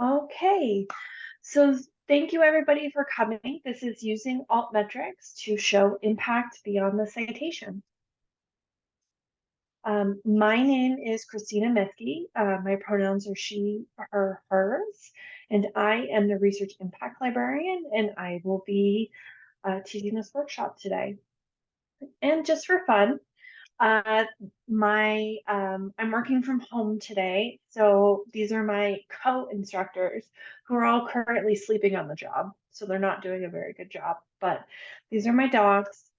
Okay, so thank you everybody for coming. This is using Altmetrics to show impact beyond the citation. My name is Christina Mithke. My pronouns are she, her, hers, and I am the Research Impact Librarian, and I will be teaching this workshop today. And just for fun, uh, I'm working from home today, so these are my co-instructors who are all currently sleeping on the job. So they're not doing a very good job, but these are my dogs.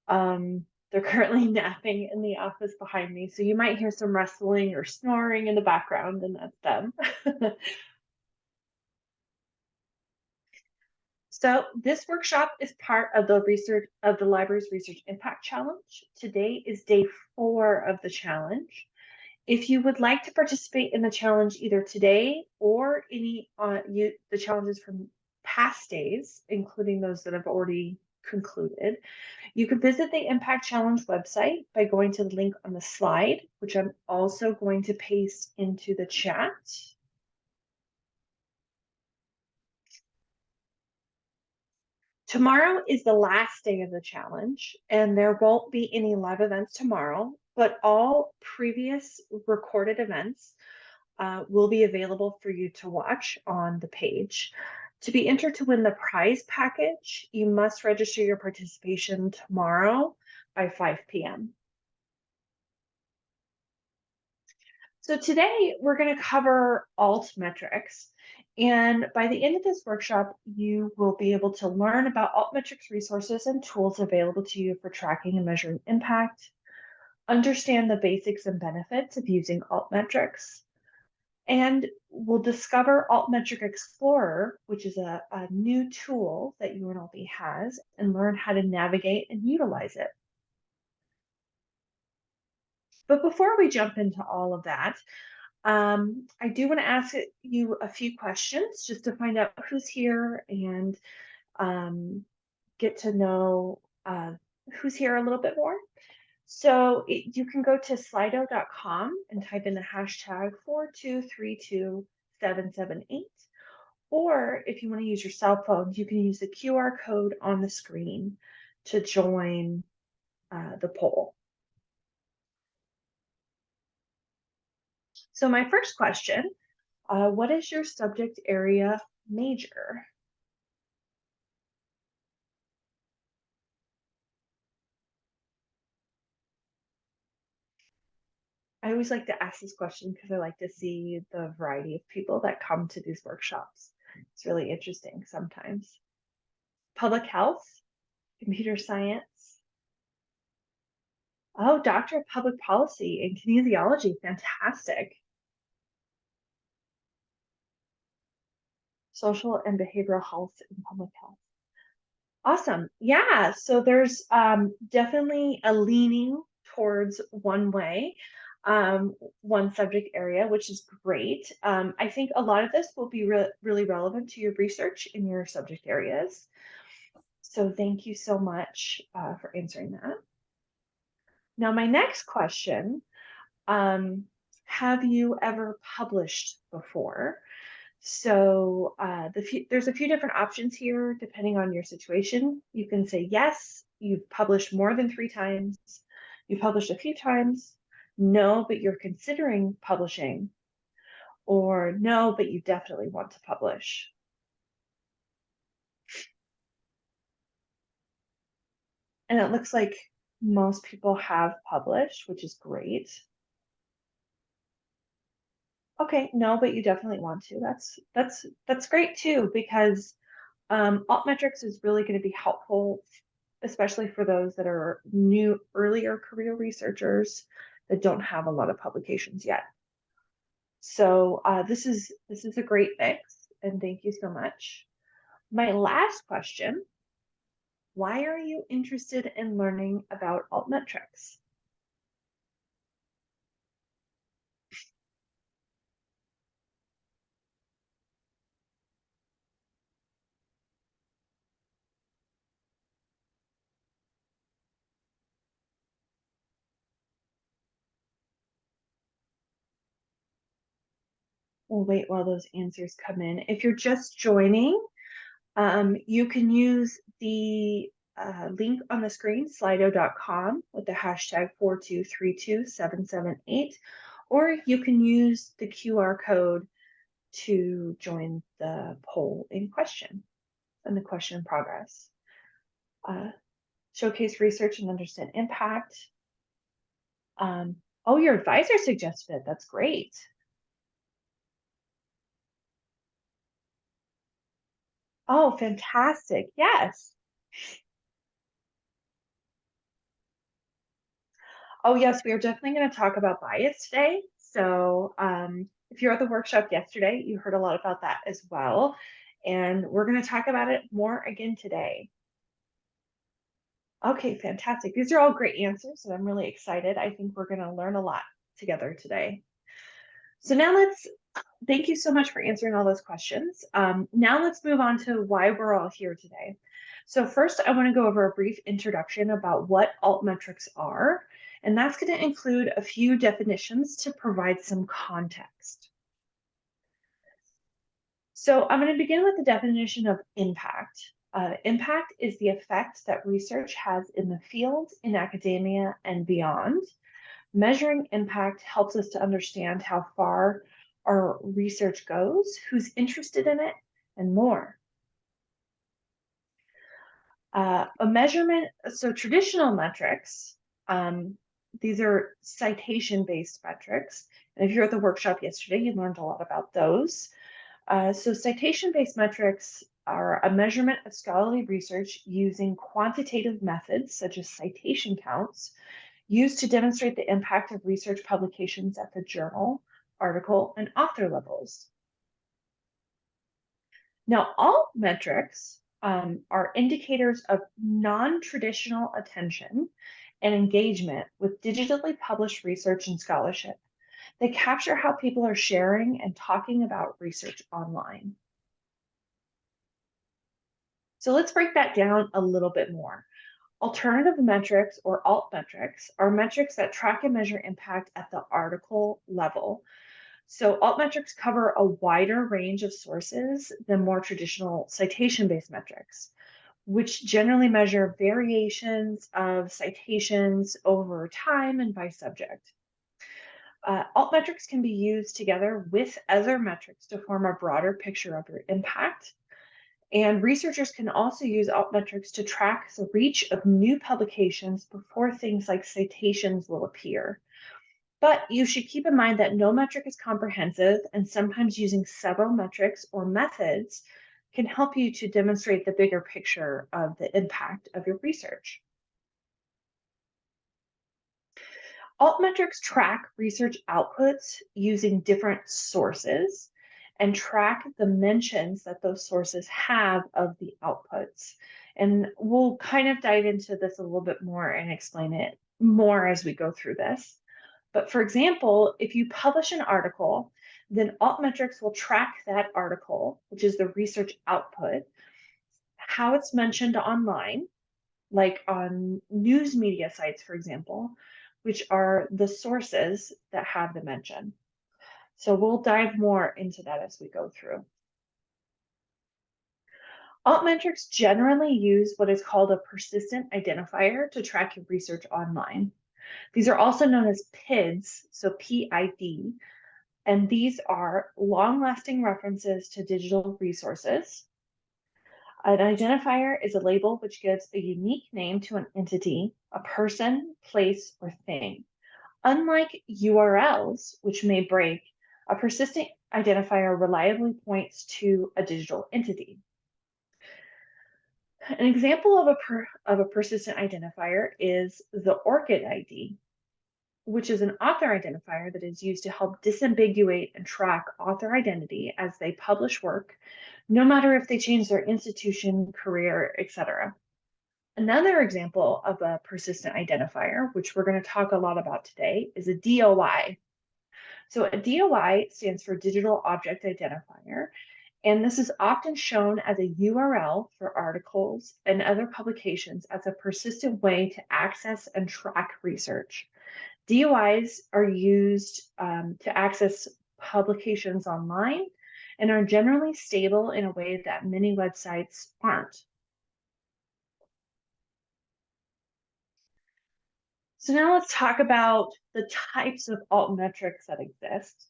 They're currently napping in the office behind me, so you might hear some rustling or snoring in the background, and that's them. So this workshop is part of the Libraries Research Impact Challenge. Today is day 4 of the challenge. If you would like to participate in the challenge either today or the challenges from past days, including those that have already concluded, you can visit the Impact Challenge website by going to the link on the slide, which I'm also going to paste into the chat. Tomorrow is the last day of the challenge, and there won't be any live events tomorrow, but all previous recorded events will be available for you to watch on the page. To be entered to win the prize package, you must register your participation tomorrow by 5 p.m. So today we're going to cover Altmetrics. And by the end of this workshop, you will be able to learn about Altmetrics resources and tools available to you for tracking and measuring impact, understand the basics and benefits of using Altmetrics, and we'll discover Altmetric Explorer, which is a new tool that UNLV has, and learn how to navigate and utilize it. But before we jump into all of that, I do want to ask you a few questions just to find out who's here and get to know who's here a little bit more. So you can go to slido.com and type in the hashtag 4232778. Or if you want to use your cell phone, you can use the QR code on the screen to join the poll. So my first question, what is your subject area major? I always like to ask this question because I like to see the variety of people that come to these workshops. It's really interesting sometimes. Public health, computer science. Oh, Doctor of Public Policy and Kinesiology, fantastic. Social and behavioral health and public health. Awesome. Yeah, so there's definitely a leaning towards one way, one subject area, which is great. I think a lot of this will be really relevant to your research in your subject areas. So thank you so much for answering that. Now, my next question, have you ever published before? So there's a few different options here depending on your situation. You can say yes, you've published more than 3 times, you published a few times, no, but you're considering publishing, or no, but you definitely want to publish. And it looks like most people have published, which is great. Okay, no, but you definitely want to. That's great too, because Altmetrics is really going to be helpful, especially for those that are new, earlier career researchers that don't have a lot of publications yet. So this is a great mix, and thank you so much. My last question, why are you interested in learning about Altmetrics? We'll wait while those answers come in. If you're just joining, you can use the link on the screen, slido.com, with the hashtag 4232778, or you can use the QR code to join the poll in question and the question in progress. Showcase research and understand impact. Oh, your advisor suggested it. That's great. Oh, fantastic. Yes. Oh, yes, we are definitely going to talk about bias today. So if you're at the workshop yesterday, you heard a lot about that as well. And we're going to talk about it more again today. Okay, fantastic. These are all great answers, and I'm really excited. I think we're going to learn a lot together today. So now thank you so much for answering all those questions. Now let's move on to why we're all here today. So first, I want to go over a brief introduction about what altmetrics are, and that's going to include a few definitions to provide some context. So I'm going to begin with the definition of impact. Impact is the effect that research has in the field, in academia, and beyond. Measuring impact helps us to understand how far our research goes, who's interested in it, and more. A measurement, so traditional metrics, these are citation-based metrics. And if you're at the workshop yesterday, you learned a lot about those. So citation-based metrics are a measurement of scholarly research using quantitative methods, such as citation counts, used to demonstrate the impact of research publications at the journal, article, and author levels. Now, altmetrics are indicators of non-traditional attention and engagement with digitally published research and scholarship. They capture how people are sharing and talking about research online. So let's break that down a little bit more. Alternative metrics, or altmetrics, are metrics that track and measure impact at the article level. So altmetrics cover a wider range of sources than more traditional citation-based metrics, which generally measure variations of citations over time and by subject. Altmetrics can be used together with other metrics to form a broader picture of your impact. And researchers can also use altmetrics to track the reach of new publications before things like citations will appear. But you should keep in mind that no metric is comprehensive, and sometimes using several metrics or methods can help you to demonstrate the bigger picture of the impact of your research. Altmetrics track research outputs using different sources and track the mentions that those sources have of the outputs. And we'll kind of dive into this a little bit more and explain it more as we go through this. But for example, if you publish an article, then Altmetrics will track that article, which is the research output, how it's mentioned online, like on news media sites, for example, which are the sources that have the mention. So we'll dive more into that as we go through. Altmetrics generally use what is called a persistent identifier to track your research online. These are also known as PIDs, so PID, and these are long-lasting references to digital resources. An identifier is a label which gives a unique name to an entity, a person, place, or thing. Unlike URLs, which may break, a persistent identifier reliably points to a digital entity. An example of a persistent identifier is the ORCID ID, which is an author identifier that is used to help disambiguate and track author identity as they publish work, no matter if they change their institution, career, etc. Another example of a persistent identifier, which we're going to talk a lot about today, is a DOI. So a DOI stands for Digital Object Identifier, and this is often shown as a URL for articles and other publications as a persistent way to access and track research. DOIs are used to access publications online and are generally stable in a way that many websites aren't. So now let's talk about the types of altmetrics that exist.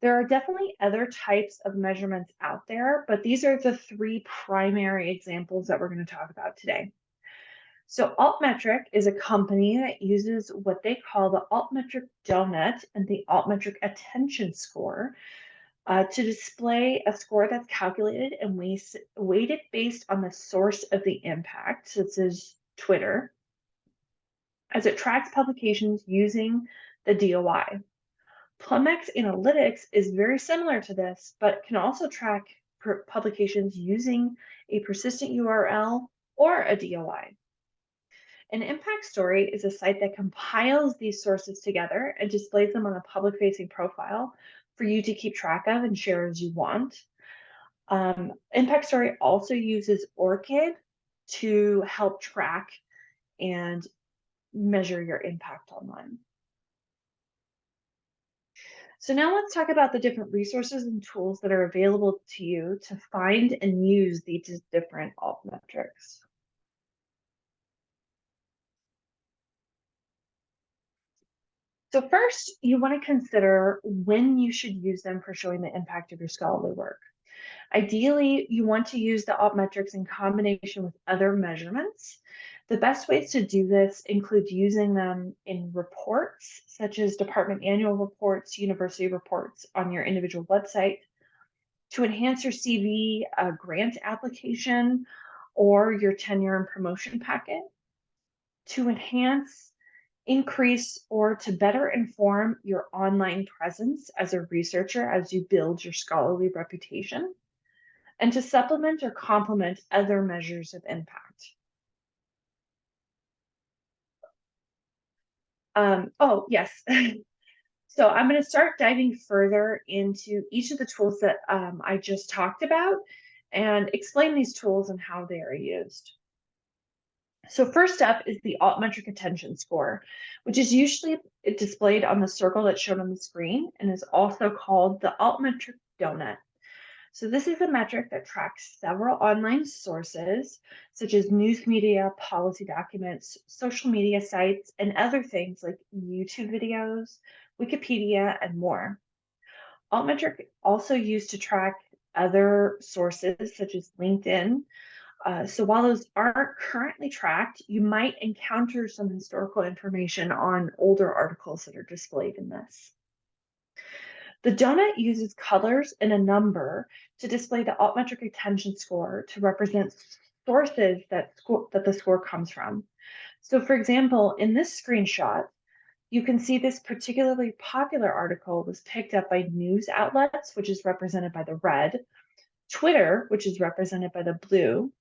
There are definitely other types of measurements out there, but these are the three primary examples that we're going to talk about today. So Altmetric is a company that uses what they call the Altmetric donut and the Altmetric attention score to display a score that's calculated and weighted based on the source of the impact, such as Twitter, as it tracks publications using the DOI. Plumex Analytics is very similar to this, but can also track publications using a persistent URL or a DOI. An impact story is a site that compiles these sources together and displays them on a public-facing profile for you to keep track of and share as you want. Impact Story also uses ORCID to help track and measure your impact online. So now let's talk about the different resources and tools that are available to you to find and use these different altmetrics. So first, you want to consider when you should use them for showing the impact of your scholarly work. Ideally, you want to use the altmetrics in combination with other measurements. The best ways to do this include using them in reports, such as department annual reports, university reports on your individual website, to enhance your CV, a grant application, or your tenure and promotion packet, to enhance, increase, or to better inform your online presence as a researcher as you build your scholarly reputation, and to supplement or complement other measures of impact. Oh, yes. So I'm going to start diving further into each of the tools that I just talked about and explain these tools and how they are used. So first up is the Altmetric attention score, which is usually displayed on the circle that's shown on the screen and is also called the Altmetric donut. So this is a metric that tracks several online sources, such as news media, policy documents, social media sites, and other things like YouTube videos, Wikipedia, and more. Altmetric also used to track other sources, such as LinkedIn. So while those aren't currently tracked, you might encounter some historical information on older articles that are displayed in this. The donut uses colors and a number to display the altmetric attention score to represent sources that the score comes from. So for example, in this screenshot, you can see this particularly popular article was picked up by news outlets, which is represented by the red, Twitter, which is represented by the blue,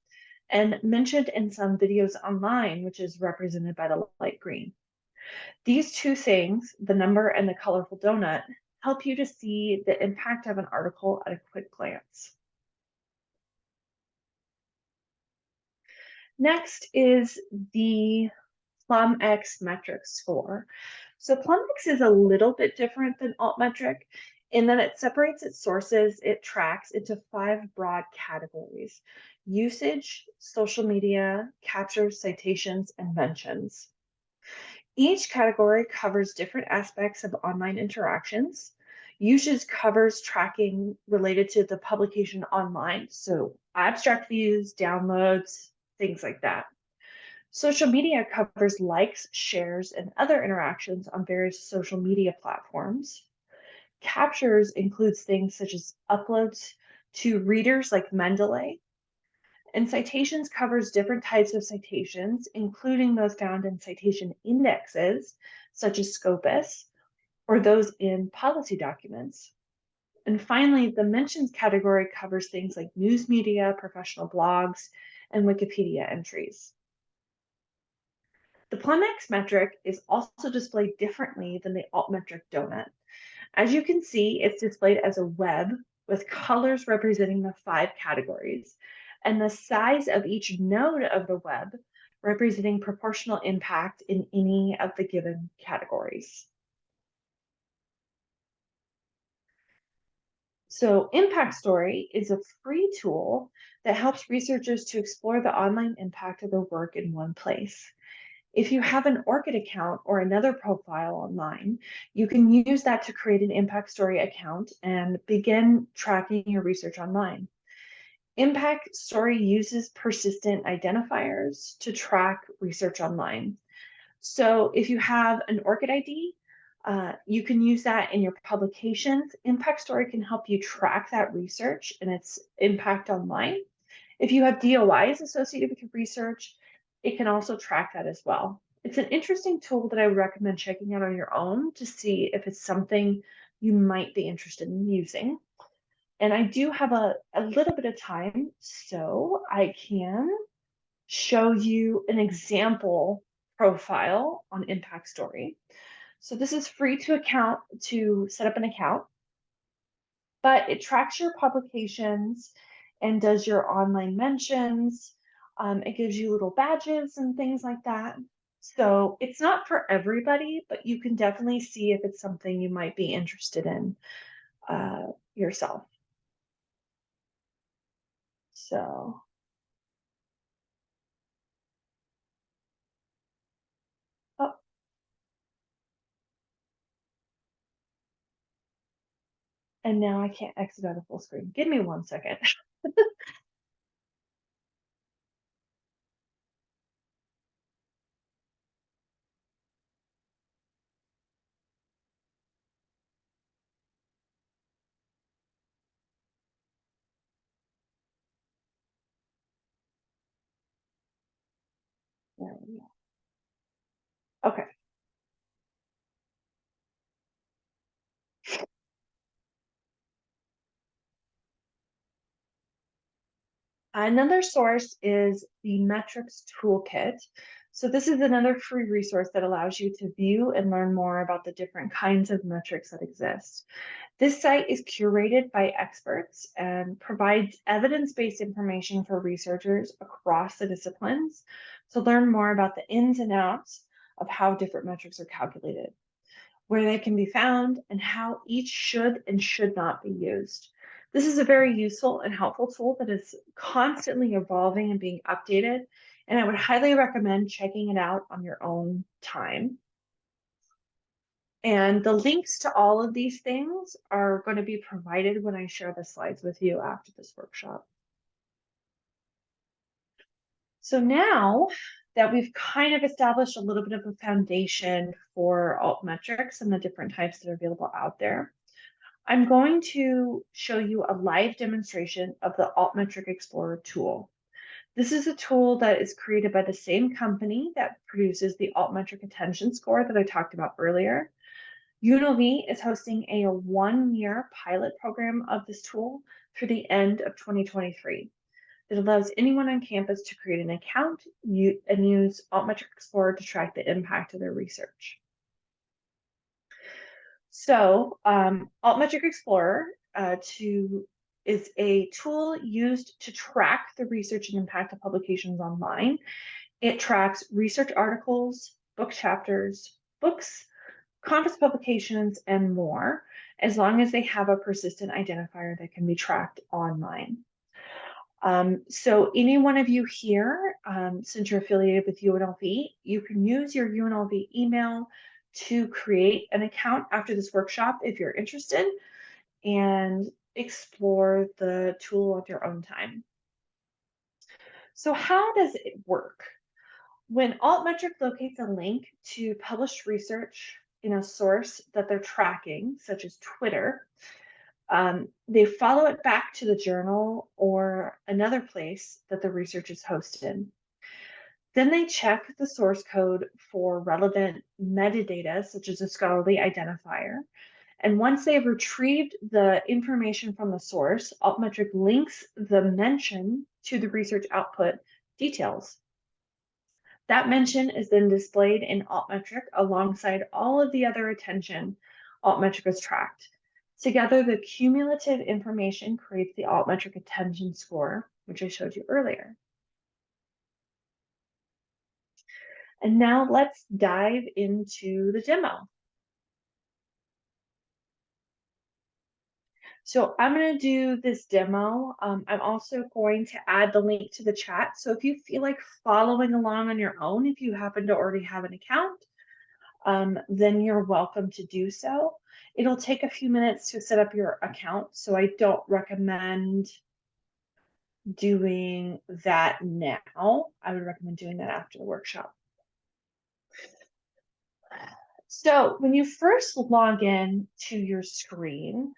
and mentioned in some videos online, which is represented by the light green. These two things, the number and the colorful donut, help you to see the impact of an article at a quick glance. Next is the Plumex metric score. So Plumex is a little bit different than Altmetric in that it separates its sources it tracks into 5 broad categories: usage, social media, captures, citations, and mentions. Each category covers different aspects of online interactions. Usage covers tracking related to the publication online, so abstract views, downloads, things like that. Social media covers likes, shares, and other interactions on various social media platforms. Captures includes things such as uploads to readers like Mendeley. And citations covers different types of citations, including those found in citation indexes, such as Scopus, or those in policy documents. And finally, the mentions category covers things like news media, professional blogs, and Wikipedia entries. The Plumex metric is also displayed differently than the Altmetric donut. As you can see, it's displayed as a web with colors representing the 5 categories, and the size of each node of the web representing proportional impact in any of the given categories. So Impact Story is a free tool that helps researchers to explore the online impact of their work in one place. If you have an ORCID account or another profile online, you can use that to create an Impact Story account and begin tracking your research online. Impact Story uses persistent identifiers to track research online. So if you have an ORCID ID, you can use that in your publications. Impact Story can help you track that research and its impact online. If you have DOIs associated with your research, it can also track that as well. It's an interesting tool that I would recommend checking out on your own to see if it's something you might be interested in using. And I do have a little bit of time, so I can show you an example profile on Impact Story. So this is free to set up an account, but it tracks your publications and does your online mentions. It gives you little badges and things like that. So it's not for everybody, but you can definitely see if it's something you might be interested in yourself. So, oh, and now I can't exit out of full screen. Give me 1 second. There we go. Okay. Another source is the Metrics Toolkit. So this is another free resource that allows you to view and learn more about the different kinds of metrics that exist. This site is curated by experts and provides evidence-based information for researchers across the disciplines to learn more about the ins and outs of how different metrics are calculated, where they can be found, and how each should and should not be used. This is a very useful and helpful tool that is constantly evolving and being updated, and I would highly recommend checking it out on your own time. And the links to all of these things are going to be provided when I share the slides with you after this workshop. So now that we've kind of established a little bit of a foundation for altmetrics and the different types that are available out there, I'm going to show you a live demonstration of the Altmetric Explorer tool. This is a tool that is created by the same company that produces the Altmetric Attention Score that I talked about earlier. UNLV is hosting a 1-year pilot program of this tool through the end of 2023. It allows anyone on campus to create an account and use Altmetric Explorer to track the impact of their research. So Altmetric Explorer is a tool used to track the research and impact of publications online. It tracks research articles, book chapters, books, conference publications, and more, as long as they have a persistent identifier that can be tracked online. So any one of you here, since you're affiliated with UNLV, you can use your UNLV email to create an account after this workshop if you're interested and explore the tool at your own time. So how does it work? When Altmetric locates a link to published research in a source that they're tracking, such as Twitter, they follow it back to the journal or another place that the research is hosted. Then they check the source code for relevant metadata, such as a scholarly identifier. And once they've retrieved the information from the source, Altmetric links the mention to the research output details. That mention is then displayed in Altmetric alongside all of the other attention Altmetric has tracked. Together, the cumulative information creates the Altmetric attention score, which I showed you earlier. And now let's dive into the demo. So I'm going to do this demo. I'm also going to add the link to the chat. So if you feel like following along on your own, if you happen to already have an account, then you're welcome to do so. It'll take a few minutes to set up your account, so I don't recommend doing that now. I would recommend doing that after the workshop. So when you first log in to your screen,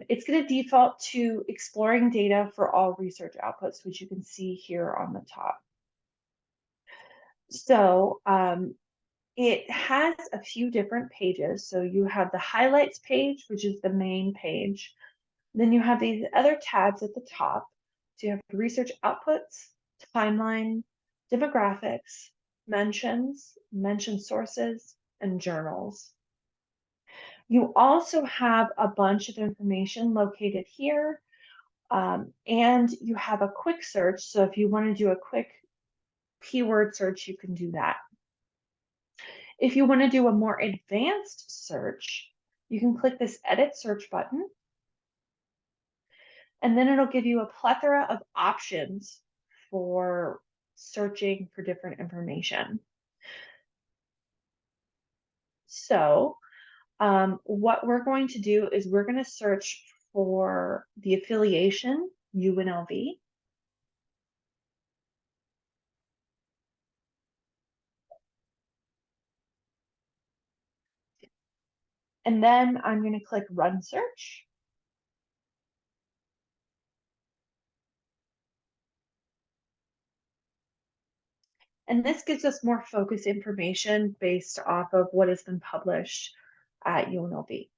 it's going to default to exploring data for all research outputs, which you can see here on the top. So it has a few different pages. So you have the highlights page, which is the main page. Then you have these other tabs at the top. So you have research outputs, timeline, demographics, mentions, mention sources, and journals. You also have a bunch of information located here, and you have a quick search. So if you want to do a quick keyword search, you can do that. If you want to do a more advanced search, you can click this edit search button, and then it'll give you a plethora of options for searching for different information. So what we're going to do is we're going to search for the affiliation UNLV. And then I'm going to click Run Search. And this gives us more focused information based off of what has been published at UNLV.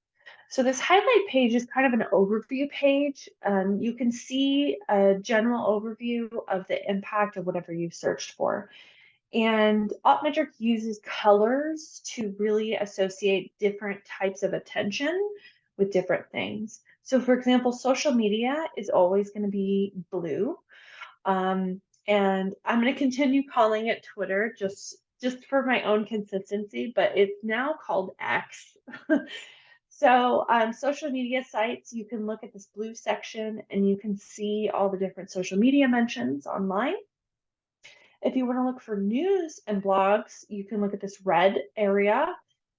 So this highlight page is kind of an overview page. You can see a general overview of the impact of whatever you searched for. And Altmetric uses colors to really associate different types of attention with different things. So for example, social media is always going to be blue. And I'm going to continue calling it Twitter just for my own consistency, but it's now called X. So social media sites, you can look at this blue section and you can see all the different social media mentions online. If you want to look for news and blogs, you can look at this red area,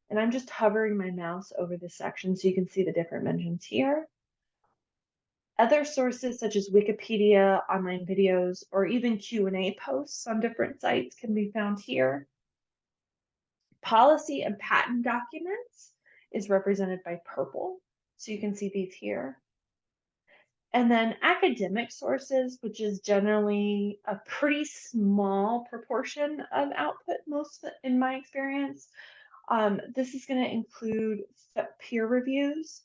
and I'm just hovering my mouse over this section so you can see the different mentions here. Other sources such as Wikipedia, online videos, or even Q&A posts on different sites can be found here. Policy and patent documents is represented by purple, so you can see these here. And then academic sources, which is generally a pretty small proportion of output, most in my experience. This is going to include peer reviews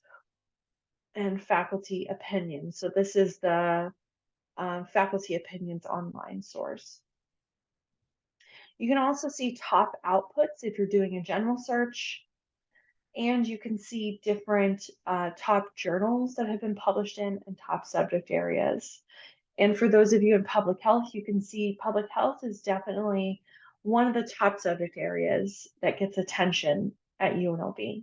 and faculty opinions. So this is the faculty opinions online source. You can also see top outputs if you're doing a general search, and you can see different top journals that have been published in and top subject areas. And for those of you in public health, you can see public health is definitely one of the top subject areas that gets attention at UNLV.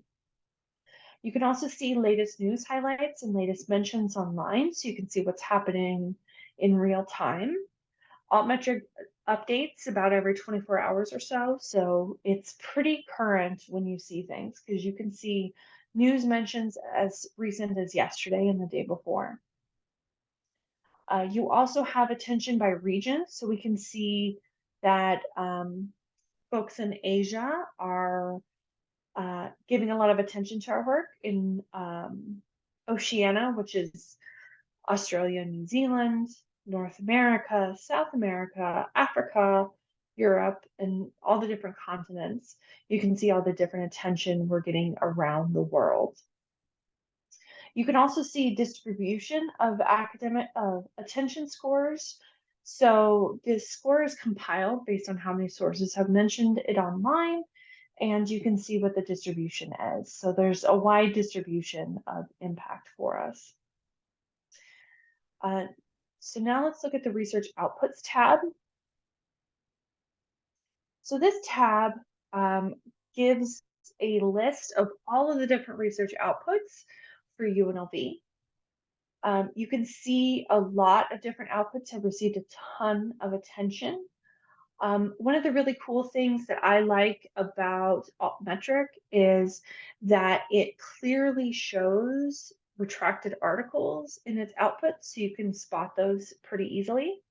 You can also see latest news highlights and latest mentions online, so you can see what's happening in real time. Altmetric updates about every 24 hours or so, so it's pretty current when you see things, because you can see news mentions as recent as yesterday and the day before. You also have attention by region, so we can see that folks in Asia are giving a lot of attention to our work in Oceania, which is Australia, New Zealand, North America, South America, Africa, Europe, and all the different continents. You can see all the different attention we're getting around the world. You can also see distribution of academic attention scores. So this score is compiled based on how many sources have mentioned it online, and you can see what the distribution is. So there's a wide distribution of impact for us. So now let's look at the research outputs tab. So this tab gives a list of all of the different research outputs for UNLV. You can see a lot of different outputs have received a ton of attention. One of the really cool things that I like about Altmetric is that it clearly shows retracted articles in its output, so you can spot those pretty easily.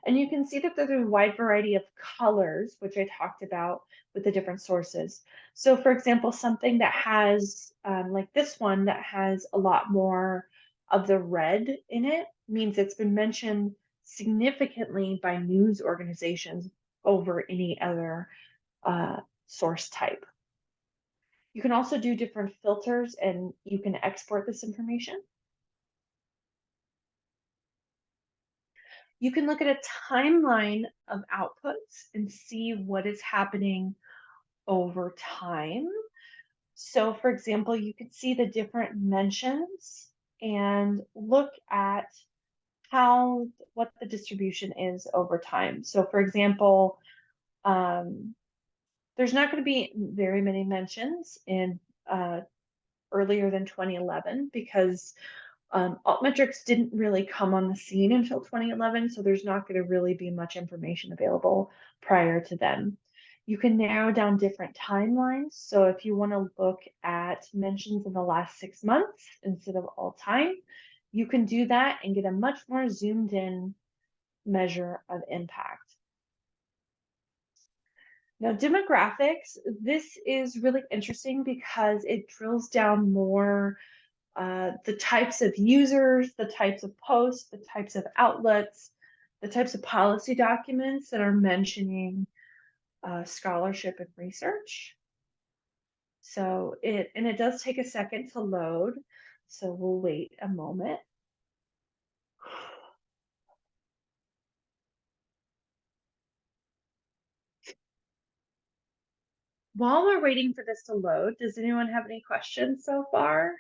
And you can see that there's a wide variety of colors, which I talked about with the different sources. So for example, something that has, like this one that has a lot more of the red in it means it's been mentioned significantly by news organizations over any other source type. You can also do different filters and you can export this information. You can look at a timeline of outputs and see what is happening over time. So for example, you could see the different mentions and look at what the distribution is over time. So for example, there's not going to be very many mentions in earlier than 2011 because Altmetrics didn't really come on the scene until 2011, so there's not going to really be much information available prior to then. You can narrow down different timelines. So if you want to look at mentions in the last 6 months instead of all time, you can do that and get a much more zoomed in measure of impact. Now, demographics, this is really interesting because it drills down more the types of users, the types of posts, the types of outlets, the types of policy documents that are mentioning scholarship and research. So it does take a second to load. So we'll wait a moment. While we're waiting for this to load, does anyone have any questions so far?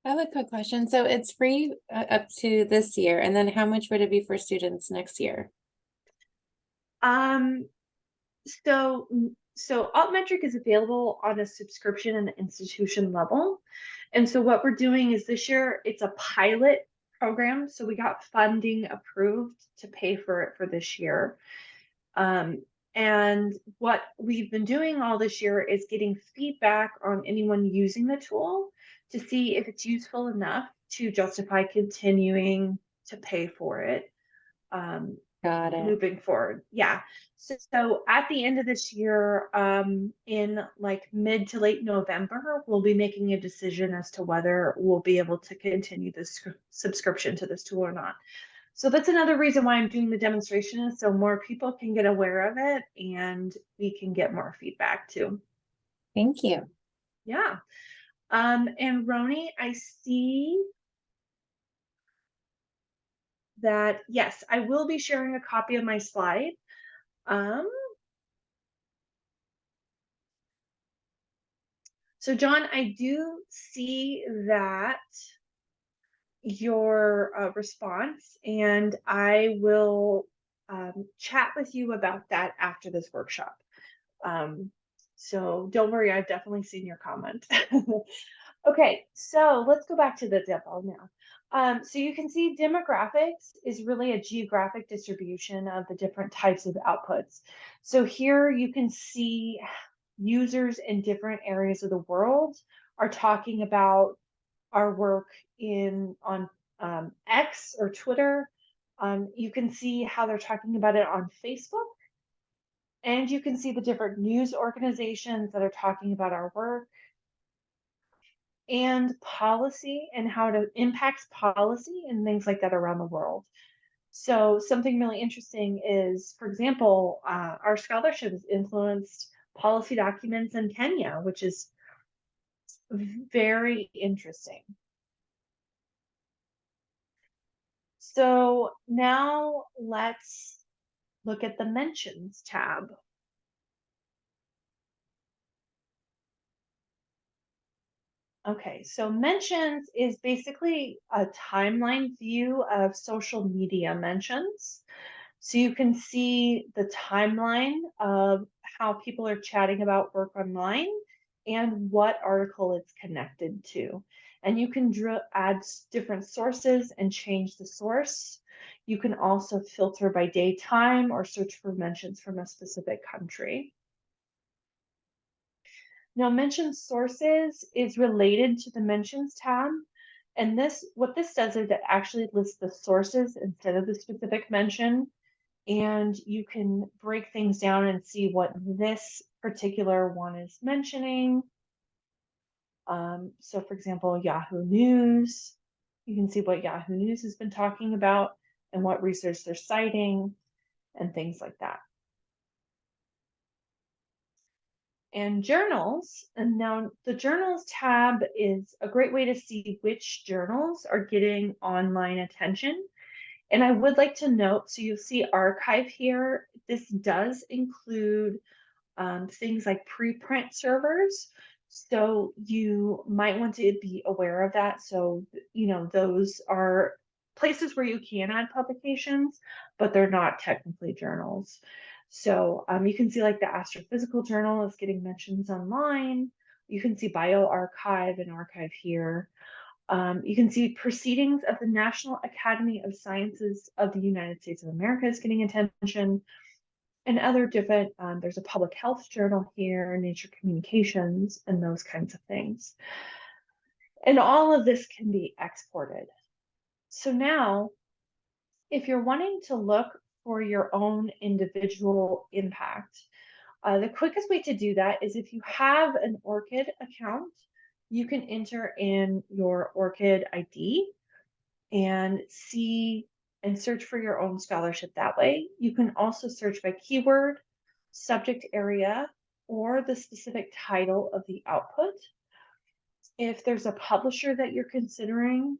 I have a quick question. So it's free up to this year, and then how much would it be for students next year? Um, so Altmetric is available on a subscription and institution level. And so what we're doing is this year it's a pilot program. So we got funding approved to pay for it for this year. And what we've been doing all this year is getting feedback on anyone using the tool to see if it's useful enough to justify continuing to pay for it. Got it. Moving forward. Yeah. So at the end of this year, in like mid to late November, we'll be making a decision as to whether we'll be able to continue this subscription to this tool or not. So that's another reason why I'm doing the demonstration is so more people can get aware of it and we can get more feedback too. Thank you. Yeah. And Roni, I see that, yes, I will be sharing a copy of my slide. So John, I do see that your response, and I will chat with you about that after this workshop. So don't worry, I've definitely seen your comment. Okay, so let's go back to the demo now. So you can see demographics is really a geographic distribution of the different types of outputs. So here you can see users in different areas of the world are talking about our work on X or Twitter. You can see how they're talking about it on Facebook. And you can see the different news organizations that are talking about our work and policy and how it impacts policy and things like that around the world. So something really interesting is, for example, our scholarship has influenced policy documents in Kenya, which is very interesting. So now let's look at the mentions tab. Okay, so mentions is basically a timeline view of social media mentions. So you can see the timeline of how people are chatting about work online. and what article it's connected to. And you can add different sources and change the source. You can also filter by day, time, or search for mentions from a specific country. Now, mention sources is related to the mentions tab. And what this does is it actually lists the sources instead of the specific mention. And you can break things down and see what this particular one is mentioning. So for example, Yahoo News, you can see what Yahoo News has been talking about and what research they're citing and things like that. And journals, and now the journals tab is a great way to see which journals are getting online attention. And I would like to note, so you'll see archive here, this does include things like preprint servers. So you might want to be aware of that. So, those are places where you can add publications, but they're not technically journals. So you can see like the Astrophysical Journal is getting mentions online. You can see bioRxiv and archive here. You can see Proceedings of the National Academy of Sciences of the United States of America is getting attention. And other different, there's a public health journal here, Nature Communications, and those kinds of things. And all of this can be exported. So now, if you're wanting to look for your own individual impact, the quickest way to do that is if you have an ORCID account, you can enter in your ORCID ID and see and search for your own scholarship that way. You can also search by keyword, subject area, or the specific title of the output. If there's a publisher that you're considering,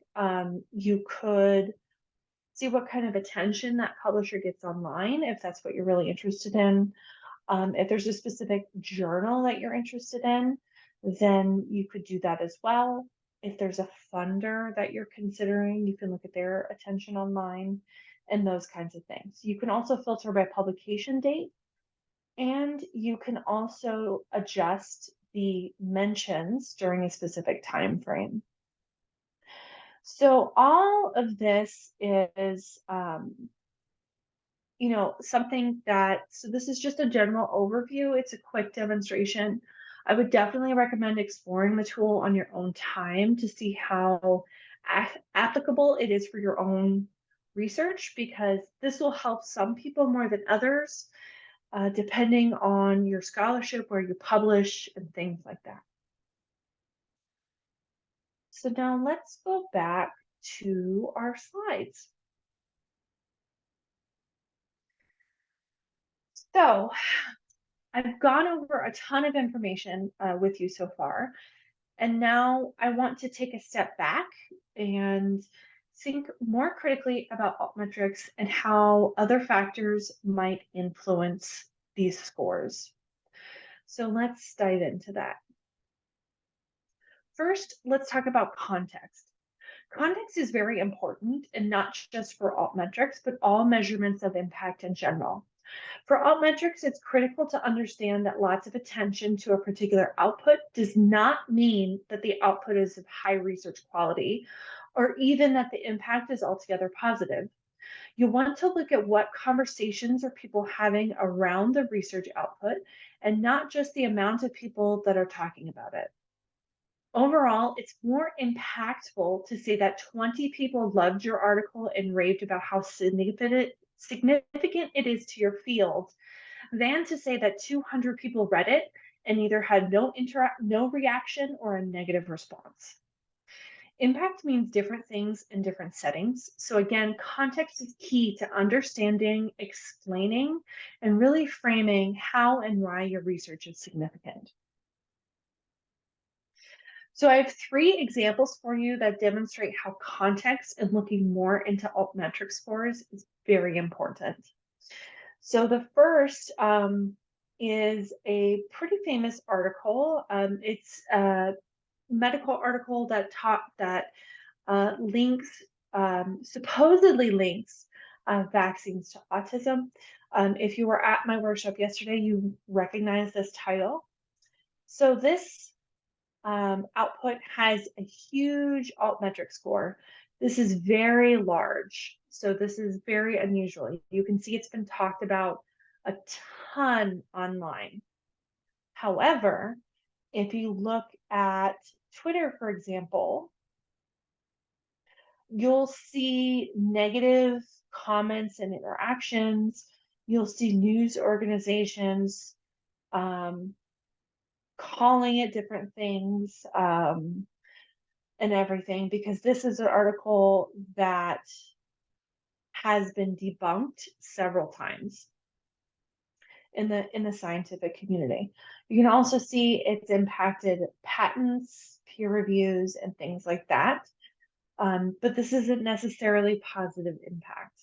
you could see what kind of attention that publisher gets online, if that's what you're really interested in. If there's a specific journal that you're interested in, then you could do that as well. If there's a funder that you're considering, you can look at their attention online and those kinds of things. You can also filter by publication date, and you can also adjust the mentions during a specific time frame. So all of this is something so this is just a general overview. It's a quick demonstration. I would definitely recommend exploring the tool on your own time to see how applicable it is for your own research, because this will help some people more than others, depending on your scholarship, where you publish, and things like that. So now let's go back to our slides. So I've gone over a ton of information with you so far, and now I want to take a step back and think more critically about altmetrics and how other factors might influence these scores. So let's dive into that. First, let's talk about context. Context is very important, and not just for altmetrics, but all measurements of impact in general. For altmetrics, it's critical to understand that lots of attention to a particular output does not mean that the output is of high research quality, or even that the impact is altogether positive. You want to look at what conversations are people having around the research output, and not just the amount of people that are talking about it. Overall, it's more impactful to say that 20 people loved your article and raved about how significant it is to your field, than to say that 200 people read it and either had no reaction or a negative response. Impact means different things in different settings. So again, context is key to understanding, explaining, and really framing how and why your research is significant. So I have 3 examples for you that demonstrate how context and looking more into altmetric scores is very important. So the first is a pretty famous article. It's a medical article that supposedly links vaccines to autism. If you were at my workshop yesterday, you recognize this title. So this output has a huge altmetric score. This is very large, so this is very unusual. You can see it's been talked about a ton online. However, if you look at Twitter, for example, you'll see negative comments and interactions. You'll see news organizations um, calling it different things and everything, because this is an article that has been debunked several times in the scientific community. You can also see it's impacted patents, peer reviews, and things like that. But this isn't necessarily positive impact.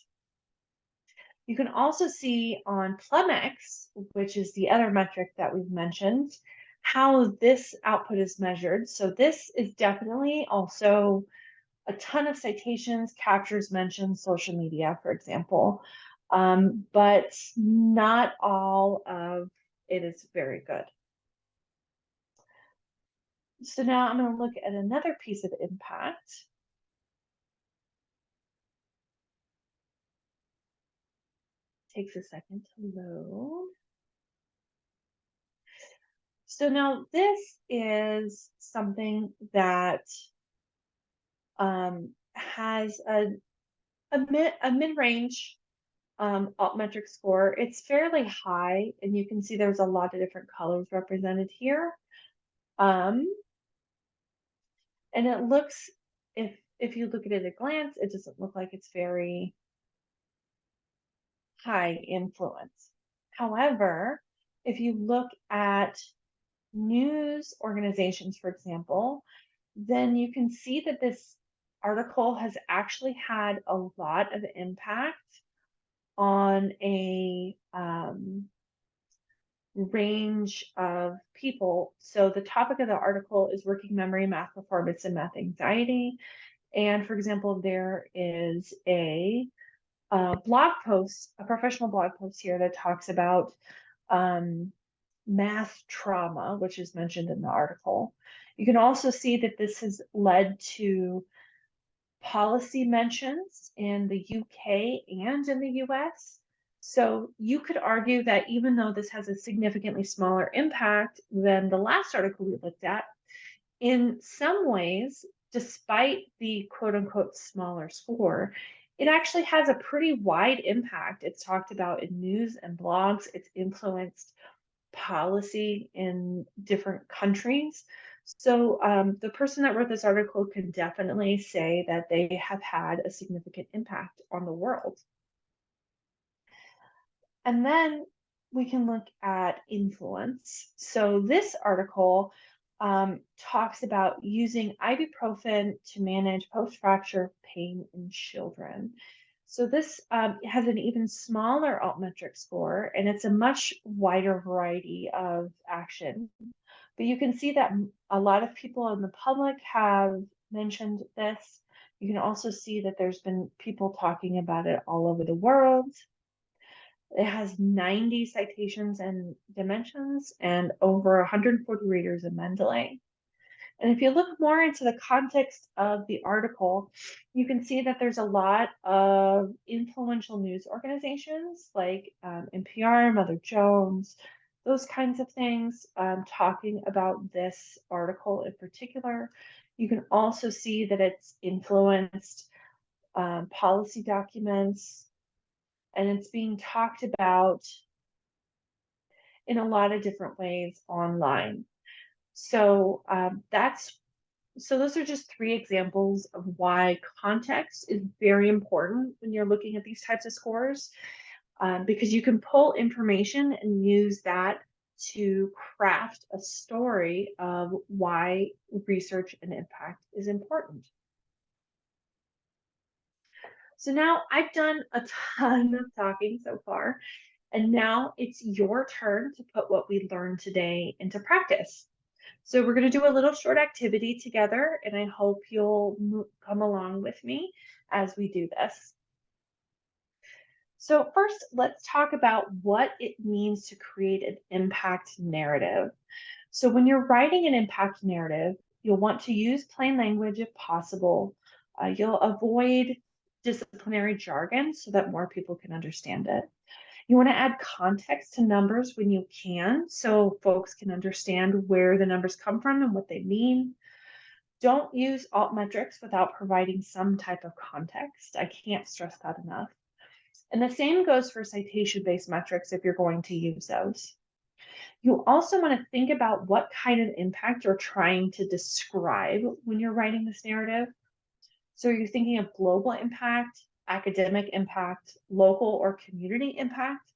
You can also see on Plemex, which is the other metric that we've mentioned, how this output is measured. So this is definitely also a ton of citations, captures, mentions, social media, for example, but not all of it is very good. So now I'm going to look at another piece of impact. Takes a second to load. So now this is something that has a mid-range altmetric score. It's fairly high, and you can see there's a lot of different colors represented here. And it looks, if you look at it at a glance, it doesn't look like it's very high influence. However, if you look at news organizations, for example, then you can see that this article has actually had a lot of impact on a range of people. So the topic of the article is working memory, math performance, and math anxiety. And for example, there is a blog post, a professional blog post here that talks about math trauma, which is mentioned in the article. You can also see that this has led to policy mentions in the UK and in the US. So you could argue that even though this has a significantly smaller impact than the last article we looked at, in some ways, despite the quote unquote smaller score, it actually has a pretty wide impact. It's talked about in news and blogs. It's influenced policy in different countries. So the person that wrote this article can definitely say that they have had a significant impact on the world. And then we can look at influence. So this article talks about using ibuprofen to manage post-fracture pain in children. So this has an even smaller altmetric score, and it's a much wider variety of action. But you can see that a lot of people in the public have mentioned this. You can also see that there's been people talking about it all over the world. It has 90 citations and dimensions and over 140 readers in Mendeley. And if you look more into the context of the article, you can see that there's a lot of influential news organizations like NPR, Mother Jones, those kinds of things, talking about this article in particular. You can also see that it's influenced policy documents, and it's being talked about in a lot of different ways online. So so those are just three examples of why context is very important when you're looking at these types of scores, because you can pull information and use that to craft a story of why research and impact is important. So now I've done a ton of talking so far, and now it's your turn to put what we learned today into practice. So we're going to do a little short activity together, and I hope you'll come along with me as we do this. So first, let's talk about what it means to create an impact narrative. So when you're writing an impact narrative, you'll want to use plain language if possible. You'll avoid disciplinary jargon so that more people can understand it. You want to add context to numbers when you can so folks can understand where the numbers come from and what they mean. Don't use altmetrics without providing some type of context. I can't stress that enough. And the same goes for citation-based metrics if you're going to use those. You also want to think about what kind of impact you're trying to describe when you're writing this narrative. So you're thinking of global impact, academic impact, local or community impact,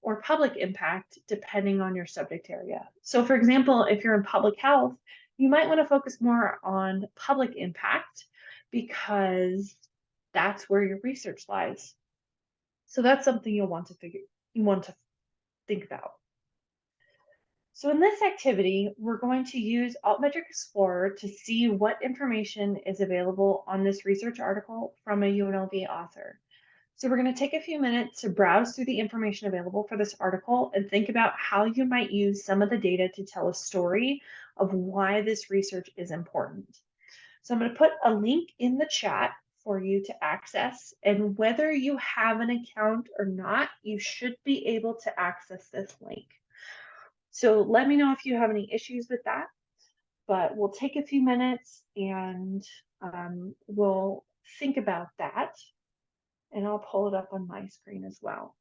or public impact, depending on your subject area. So for example, if you're in public health, you might want to focus more on public impact because that's where your research lies. So that's something you want to think about. So in this activity, we're going to use Altmetric Explorer to see what information is available on this research article from a UNLV author. So we're going to take a few minutes to browse through the information available for this article and think about how you might use some of the data to tell a story of why this research is important. So I'm going to put a link in the chat for you to access, and whether you have an account or not, you should be able to access this link. So let me know if you have any issues with that, but we'll take a few minutes and we'll think about that. And I'll pull it up on my screen as well.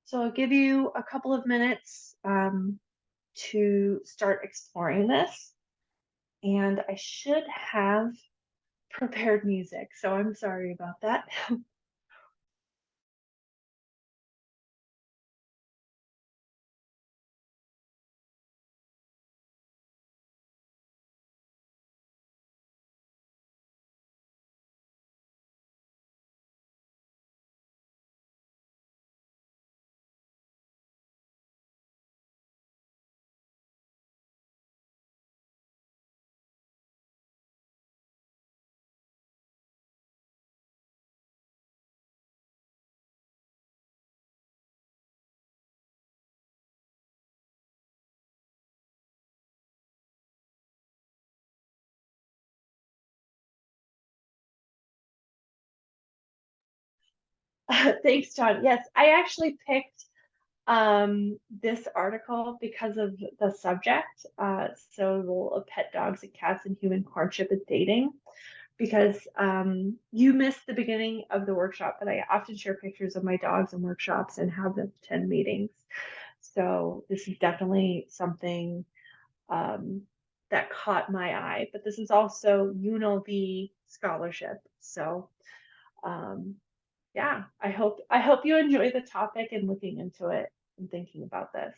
So I'll give you a couple of minutes to start exploring this. And I should have prepared music, so I'm sorry about that. Thanks, John. Yes, I actually picked this article because of the subject. So the role of pet dogs and cats in human courtship and dating. Because you missed the beginning of the workshop, but I often share pictures of my dogs in workshops and have them attend meetings. So this is definitely something that caught my eye, but this is also UNLV scholarship. So yeah, I hope you enjoy the topic and looking into it and thinking about this.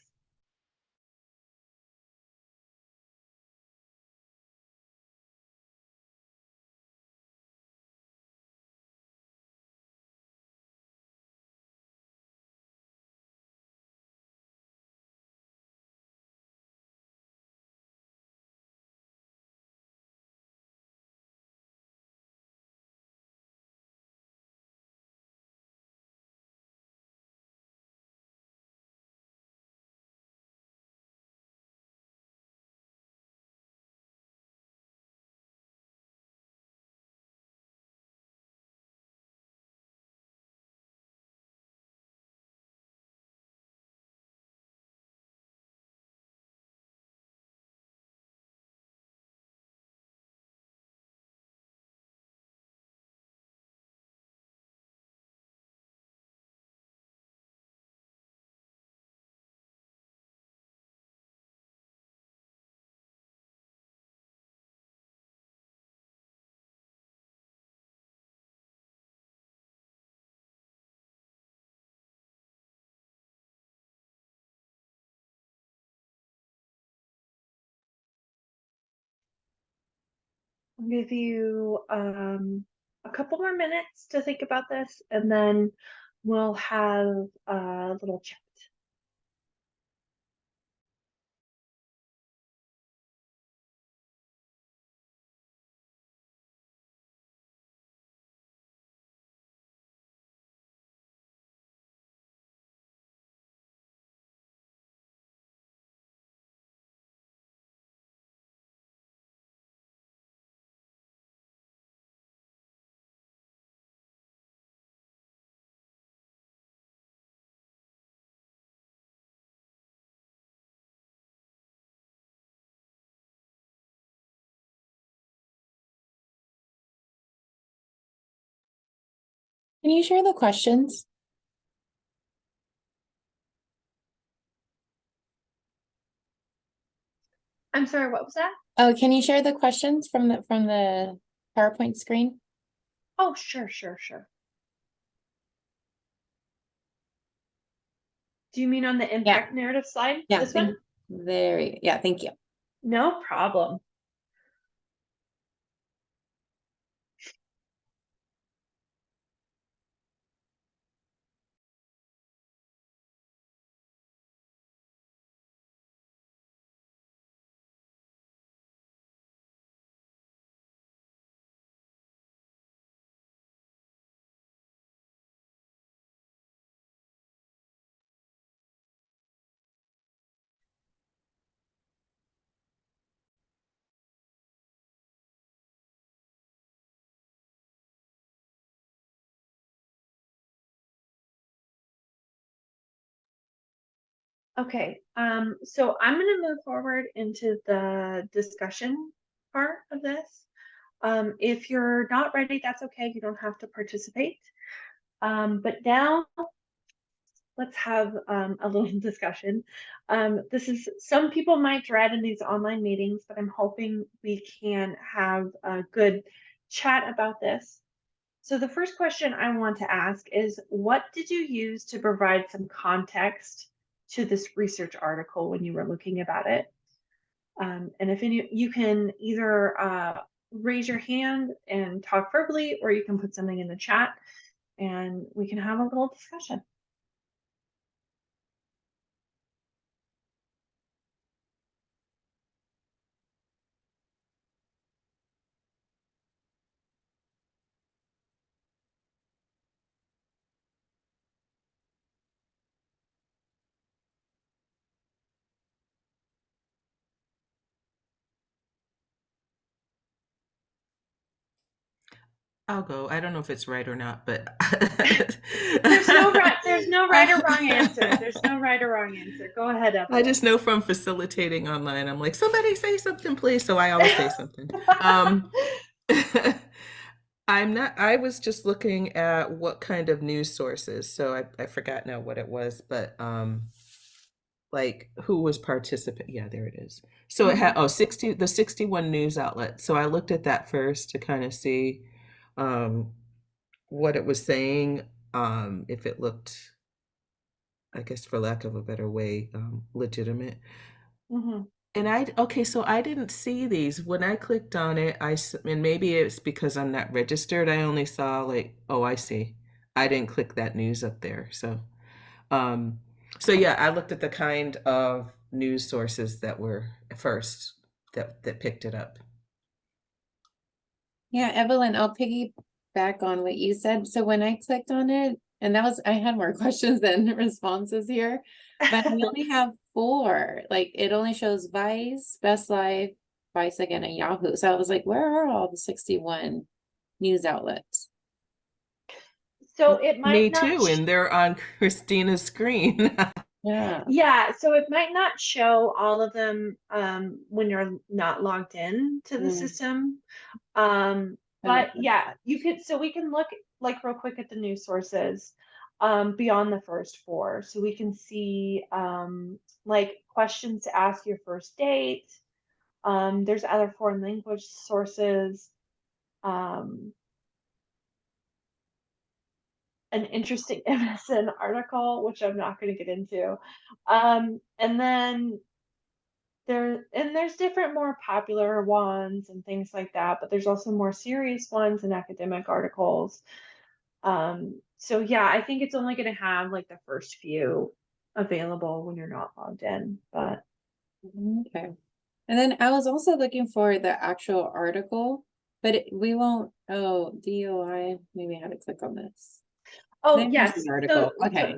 I'll give you a couple more minutes to think about this, and then we'll have a little chat. Can you share the questions? I'm sorry, what was that? Oh, can you share the questions from the PowerPoint screen? Oh, sure, sure, sure. Do you mean on the impact narrative slide? Yeah, This one? thank you. No problem. Okay, so I'm going to move forward into the discussion part of this. If you're not ready, that's okay. You don't have to participate. But now let's have a little discussion. This is, some people might dread in these online meetings, but I'm hoping we can have a good chat about this. So the first question I want to ask is, what did you use to provide some context to this research article when you were looking about it? And if any, you can either raise your hand and talk verbally, or you can put something in the chat and we can have a little discussion. I'll go. I don't know if it's right or not, but There's no right or wrong answer. There's no right or wrong answer. Go ahead, I Evelyn. just know from facilitating online, I'm like, somebody say something, please. So I always say something. I was just looking at what kind of news sources. So I forgot now what it was, but like who was participating. Yeah, there it is. So it had, 61 news outlets. So I looked at that first to kind of see what it was saying, if it looked, I guess for lack of a better way, legitimate. Mm-hmm. And okay, so I didn't see these. When I clicked on it, and maybe it's because I'm not registered, I only saw like, oh, I see. I didn't click that news up there. Um, so yeah, I looked at the kind of news sources that were first that picked it up. Yeah, Evelyn, I'll piggyback on what you said. So when I clicked on it, and I had more questions than responses here, but we only have 4. Like it only shows Vice, Best Life, Vice again, and Yahoo. So I was like, where are all the 61 news outlets? So it might Me not. too, and they're on Christina's screen. Yeah. Yeah, so it might not show all of them when you're not logged in to the system. But yeah, you could, so we can look like real quick at the news sources beyond the first 4. So we can see like questions to ask your first date. There's other foreign language sources. An interesting MSN article, which I'm not going to get into. And then there's different more popular ones and things like that, but there's also more serious ones and academic articles. So yeah, I think it's only going to have like the first few available when you're not logged in, but Okay. And then I was also looking for the actual article, but we won't. Oh, DOI. Maybe I have to click on this. oh yes, The article. Okay.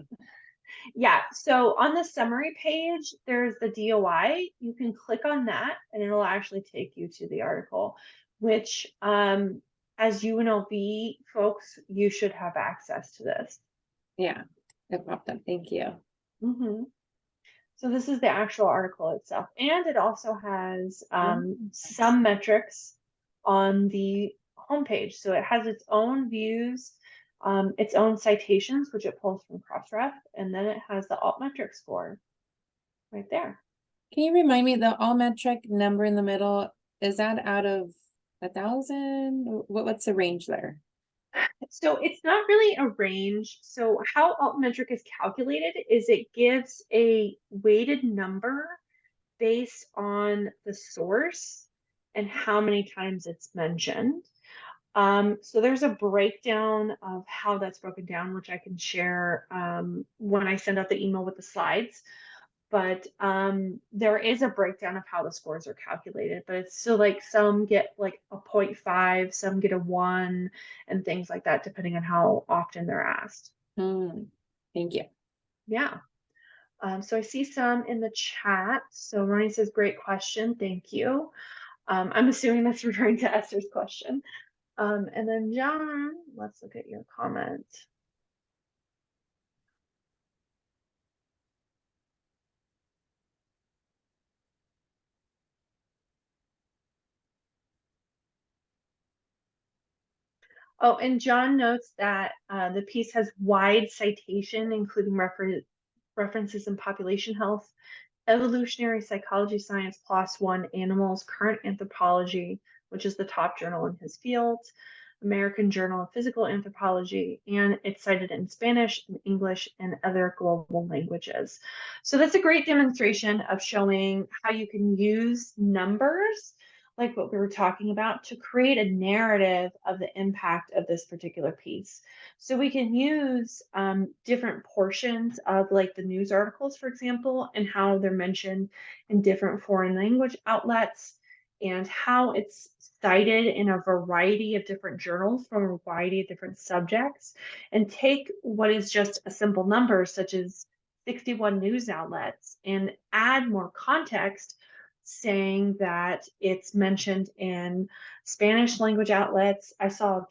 Yeah, so on the summary page, there's the DOI. You can click on that and it'll actually take you to the article, which as UNLV folks, you should have access to this. Yeah, it popped up. Thank you. So this is the actual article itself. And it also has some metrics on the homepage. So it has its own views. its own citations, which it pulls from Crossref, and then it has the Altmetric score right there. Can you remind me, the Altmetric number in the middle, is that out of 1,000? What's the range there? So it's not really a range. So how Altmetric is calculated is it gives a weighted number based on the source and how many times it's mentioned. So there's a breakdown of how that's broken down, which I can share when I send out the email with the slides. But there is a breakdown of how the scores are calculated, but it's still like some get like a 0.5, some get a 1, and things like that, depending on how often they're asked. Thank you. Yeah. So I see some in the chat. So Ronnie says, great question. Thank you. I'm assuming that's referring to Esther's question. And then John, let's look at your comment. Oh, and John notes that the piece has wide citation, including references in population health, evolutionary psychology science, PLOS One, animals, current anthropology, which is the top journal in his field, American Journal of Physical Anthropology, and it's cited in Spanish and English and other global languages. So that's a great demonstration of showing how you can use numbers, like what we were talking about, to create a narrative of the impact of this particular piece. So we can use different portions of like the news articles, for example, and how they're mentioned in different foreign language outlets and how it's cited in a variety of different journals from a variety of different subjects, and take what is just a simple number such as 61 news outlets and add more context, saying that it's mentioned in Spanish language outlets. I saw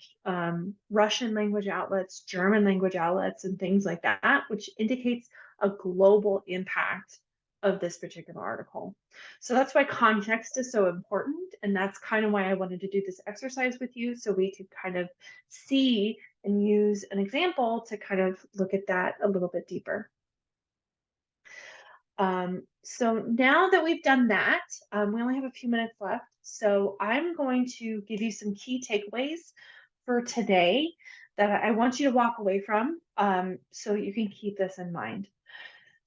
Russian language outlets, German language outlets, and things like that, which indicates a global impact of this particular article. So that's why context is so important. And that's kind of why I wanted to do this exercise with you, so we could kind of see and use an example to kind of look at that a little bit deeper. So now that we've done that, we only have a few minutes left. So I'm going to give you some key takeaways for today that I want you to walk away from, so you can keep this in mind.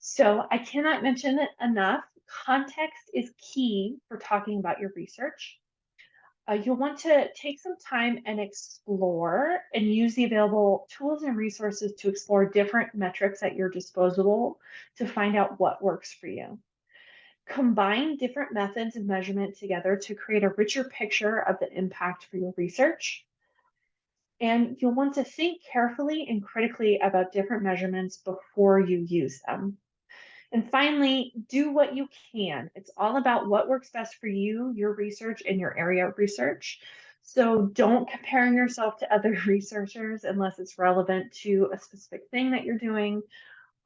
So I cannot mention it enough. Context is key for talking about your research. You'll want to take some time and explore and use the available tools and resources to explore different metrics at your disposal to find out what works for you. Combine different methods of measurement together to create a richer picture of the impact for your research. And you'll want to think carefully and critically about different measurements before you use them. And finally, do what you can. It's all about what works best for you, your research, and your area of research. So don't compare yourself to other researchers unless it's relevant to a specific thing that you're doing.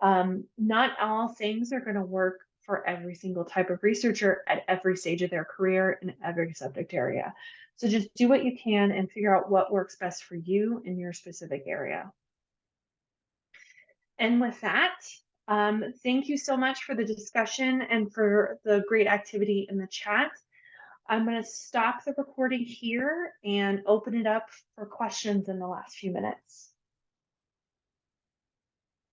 Not all things are going to work for every single type of researcher at every stage of their career in every subject area. So just do what you can and figure out what works best for you in your specific area. And with that, thank you so much for the discussion and for the great activity in the chat. I'm going to stop the recording here and open it up for questions in the last few minutes.